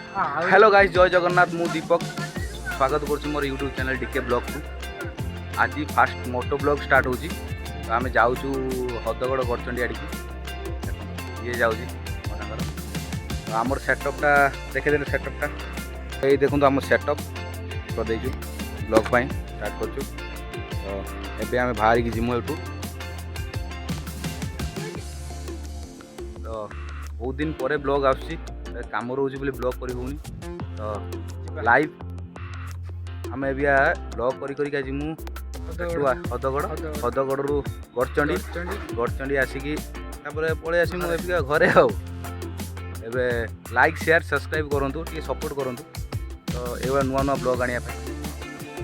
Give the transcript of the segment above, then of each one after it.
Hello guys, जय जगन्नाथ। मु दीपक स्वागत करुँ मोर यूट्यूब चैनल डीके ब्लॉग को। आज फास्ट मोटो ब्लॉग स्टार्ट हो तो आम जाऊँ हदगड़ गड़चंडी आड़ की ये जाऊँ तो आमर सेटअपटा देखेदेले सेटअपटा ये देखो आम सेटअप कर ब्लॉग पाई स्टार्ट कर तो आम बाहर की जिमु एठू तो बहुत दिन पर ब्लॉग आसुची काम रोज बोले ब्लॉग कर तो लाइव आम ए ब्लॉग कर जिमु हदगड़ हदगड़ रु गड़चंडी गड़चंडी आसिकी पलि आस मुझे घरे आवे लाइक शेयर सब्सक्राइब करूँ टे सपोर्ट करूँ तो ये नुआ नुआ ब्लॉग आने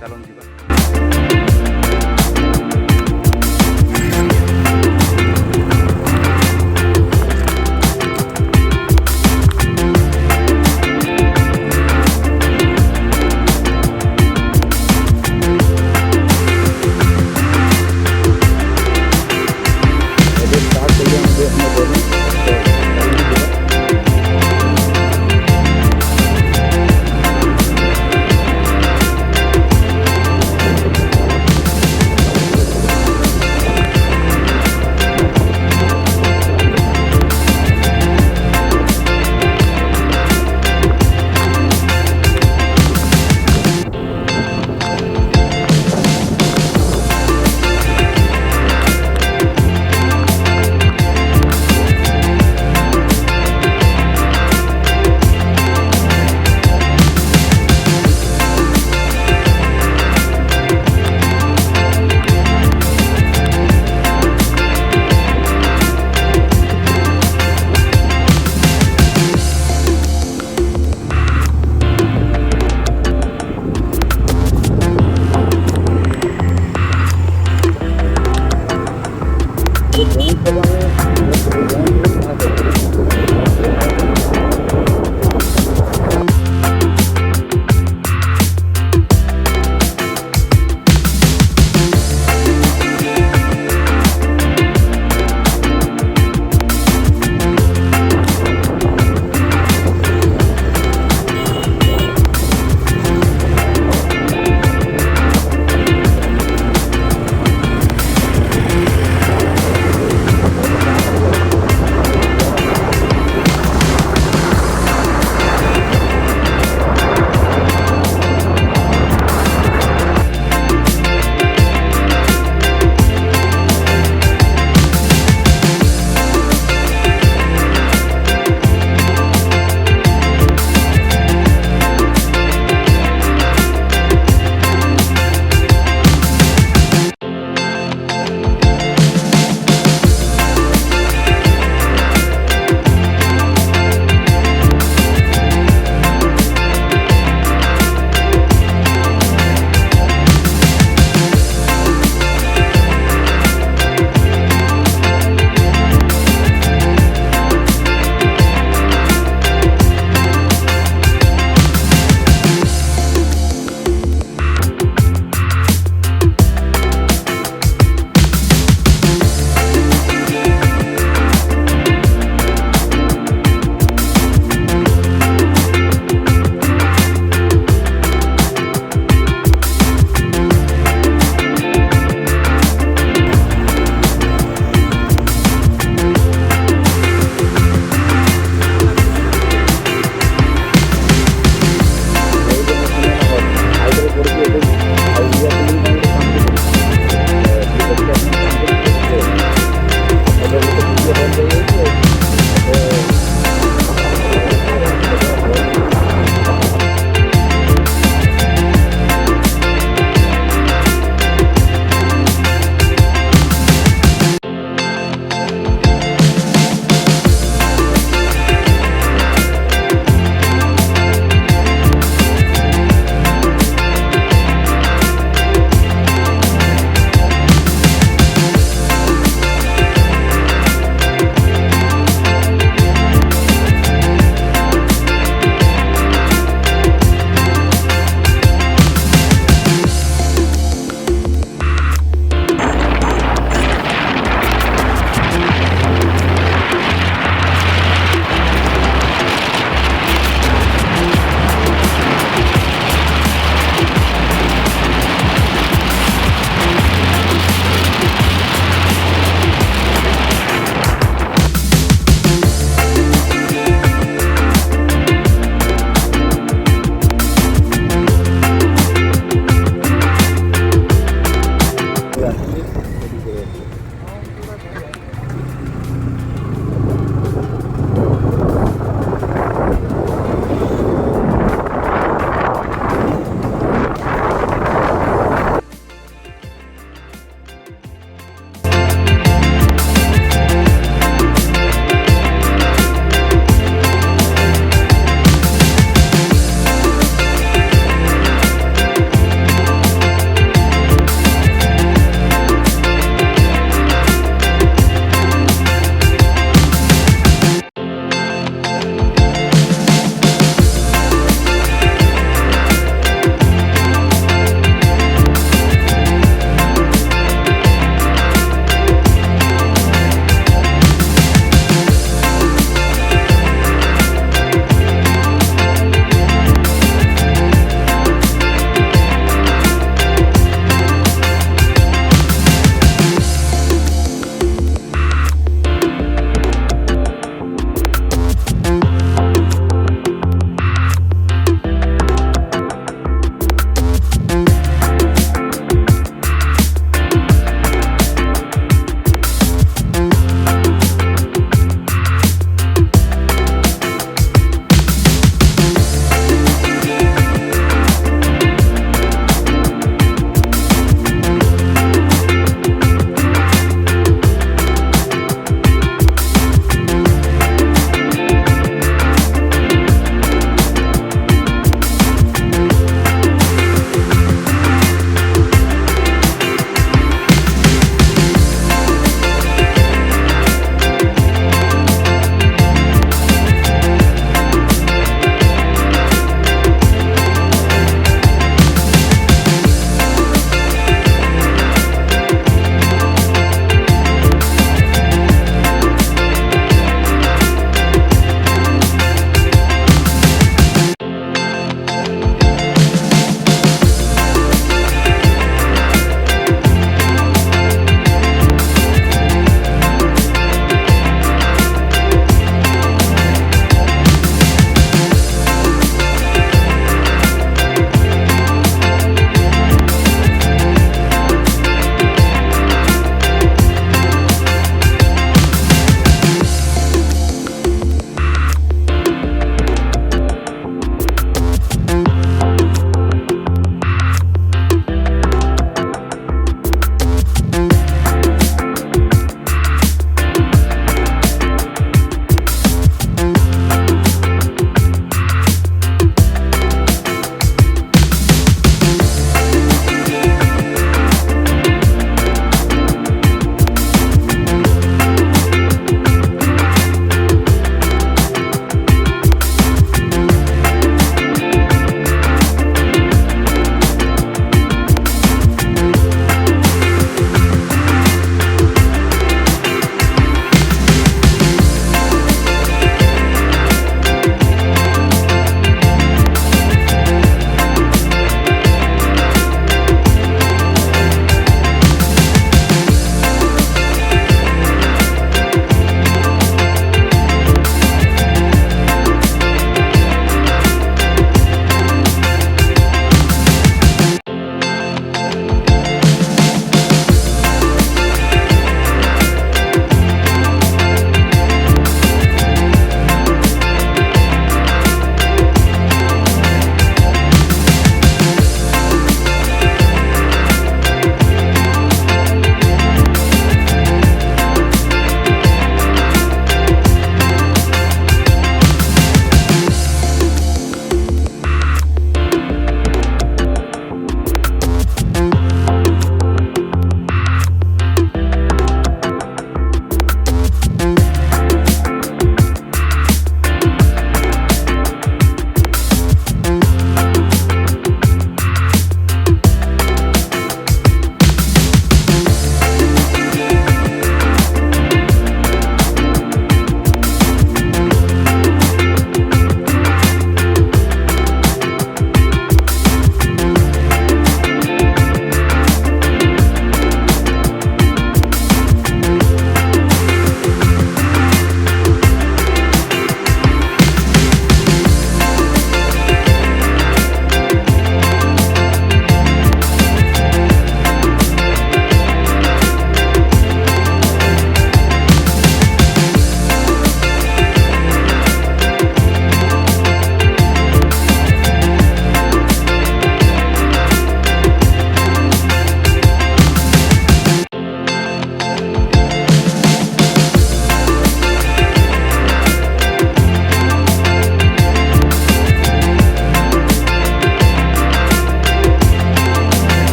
चलो जी।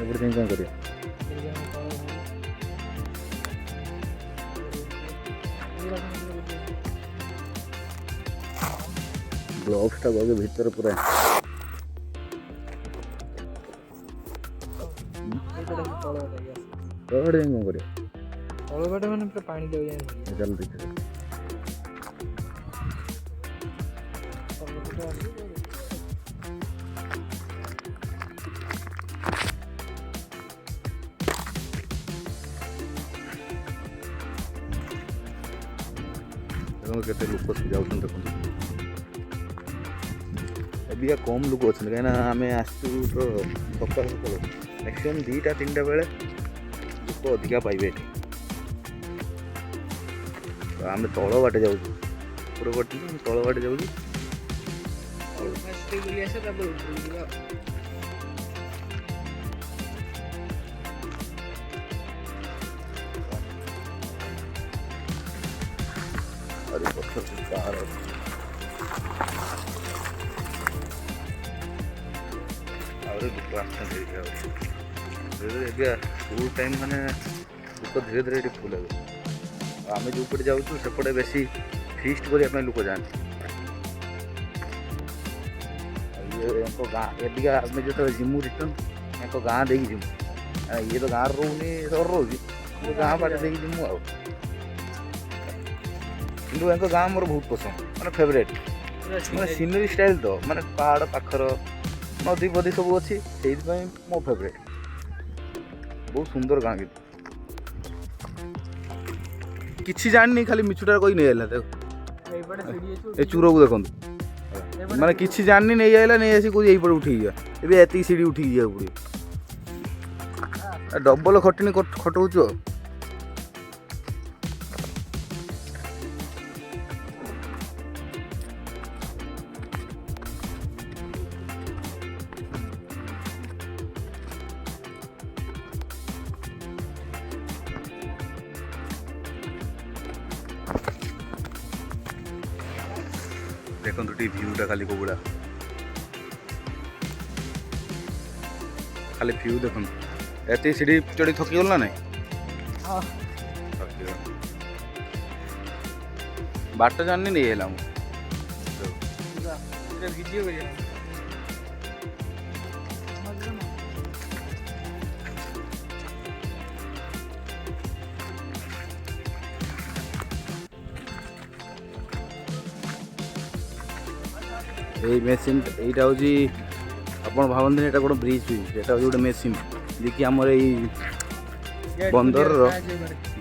एवरीथिंग कौन करिए ब्लॉक्सटा गए भीतर पूरा कौन करिए तलबाटे मैंने पूरा पानी दे चल देखिए केते लोक जाऊँ देखो अबिका कम लोक अच्छा कहीं आम आसू तो सका सका मैक्सीम 2टा-3टा बेले लोक अधिका पाइबे आम तल बाटे जाऊँ ऊपर बाटे तल बाटे जाऊँ अरे पत्थर से बाहर फुल टाइम माने लोक धीरे धीरे ये फुल आम जो पटे जाऊँ सेपटे बेसी फिस्ट करने लोक जाते गाँ एबिका आम जो जिमु रिटर्न गाँ देखी जिमु ये तो गाँव रोनी सर रोज गाँ बाटे देखी जिमु आ कि गाँ मोर बहुत पसंद माने फेवरेट माने सीनरी स्टाइल तो माने पहाड़ पाखर नदी फदी सब अच्छी से मो फेवरेट बहुत सुंदर गाँ कि जानी खाली मिछुटा कोई नहीं देखो ए चूर को देखो ମାନେ କିଛି ଜାଣିନି ନେଇ ଆଇଲା ନେଇ ଆସି କହୁଛି ଏଇପଟେ ଉଠିକି ଯିବା ଏବେ ଏତିକି ସିଡ଼ି ଉଠିକି ଯିବାକୁ ପଡ଼ିବ ଡବଲ ଖଟିନି ଖଟଉଛୁ ଆଉ ଦେଖନ୍ତୁ ଟିକେ ଭ୍ୟୁଟା ଖାଲି କୋଉଗୁଡ଼ା ଖାଲି ଭ୍ୟୁ ଦେଖନ୍ତୁ ଏତିକି ସିଡ଼ି ଚଢ଼ି ଥକିଗଲ ନା ନାଇଁ ବାଟ ଜାଣିନି ନେଇ ହେଲା ମୁଁ ଭିଡ଼ିଓ କରିବା এই মেସିନ୍ এইটা ହେଉଛି ଆପଣ ଭାବନ୍ତୁନି ଏଇଟା ଗୋଟେ ବ୍ରିଜ୍ ଫ୍ରିଜ୍ ଏଇଟା ହେଉଛି ଗୋଟେ ମେସିନ୍ ଯିଏକି ଆମର ଏଇ ବନ୍ଦରର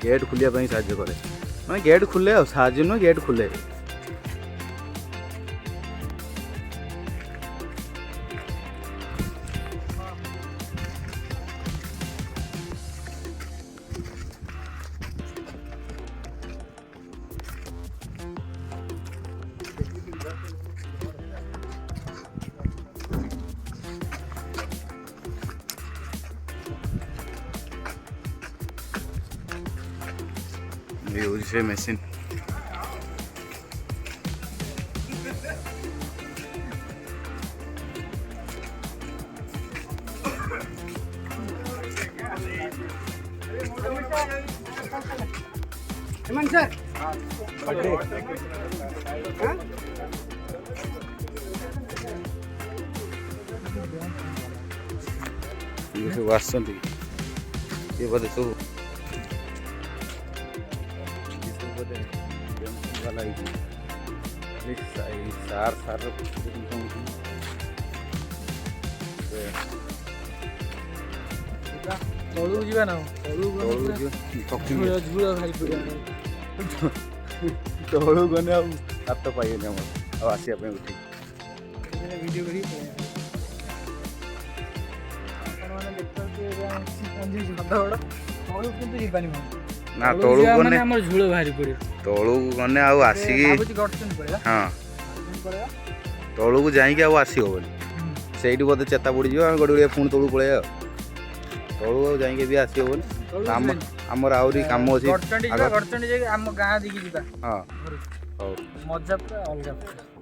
ଗେଟ୍ ଖୋଲିବା ପାଇଁ ସାହାଯ୍ୟ କରେ ମାନେ ଗେଟ୍ ଖୋଲେ ଆଉ ସାହାଯ୍ୟ ନୁହେଁ ଗେଟ୍ ଖୋଲେ ये ହେଉଛି ସେ ମେସିନ୍ ଇଏ ସବୁ ଆସୁଛନ୍ତି ଇଏ ବୋଧେ ସବୁ वाला सार सार ତଳକୁ ଯିବା ନା ତଳକୁ ଗଲେ ଆଉ ହାତ ପାଇବେନି ଆମର ଆଉ ଆସିବା ପାଇଁ ଉଠି ଭିଡ଼ିଓ କରି ତଳକୁ କିନ୍ତୁ ଯିବାନି ନା ତଳକୁ ଗଲେ ଆମର ଝୁଳ ବାହାରି ପଡ଼ିବ ତଳକୁ ଗଲେ ଆଉ ଆସିକି ହଁ ତଳକୁ ଯାଇକି ଆଉ ଆସି ହବନି ସେଇଠି ବୋଧେ ଚେତା ପଡ଼ିଯିବ ଆମେ ଗୋଟେ ଗୋଟେ ପୁଣି ତଳକୁ ପଳେଇବା ତଳକୁ ଆଉ ଯାଇକି ବି ଆସି ହବନି ଆମର ଆହୁରି କାମ ଅଛି ଗଡ଼ଚଣ୍ଡୀ ଯାଇକି ଆମ ଗାଁ ଦେଇକି ଯିବା ହଁ ହଉ ମଜା ପୁରା ଅଲଗା।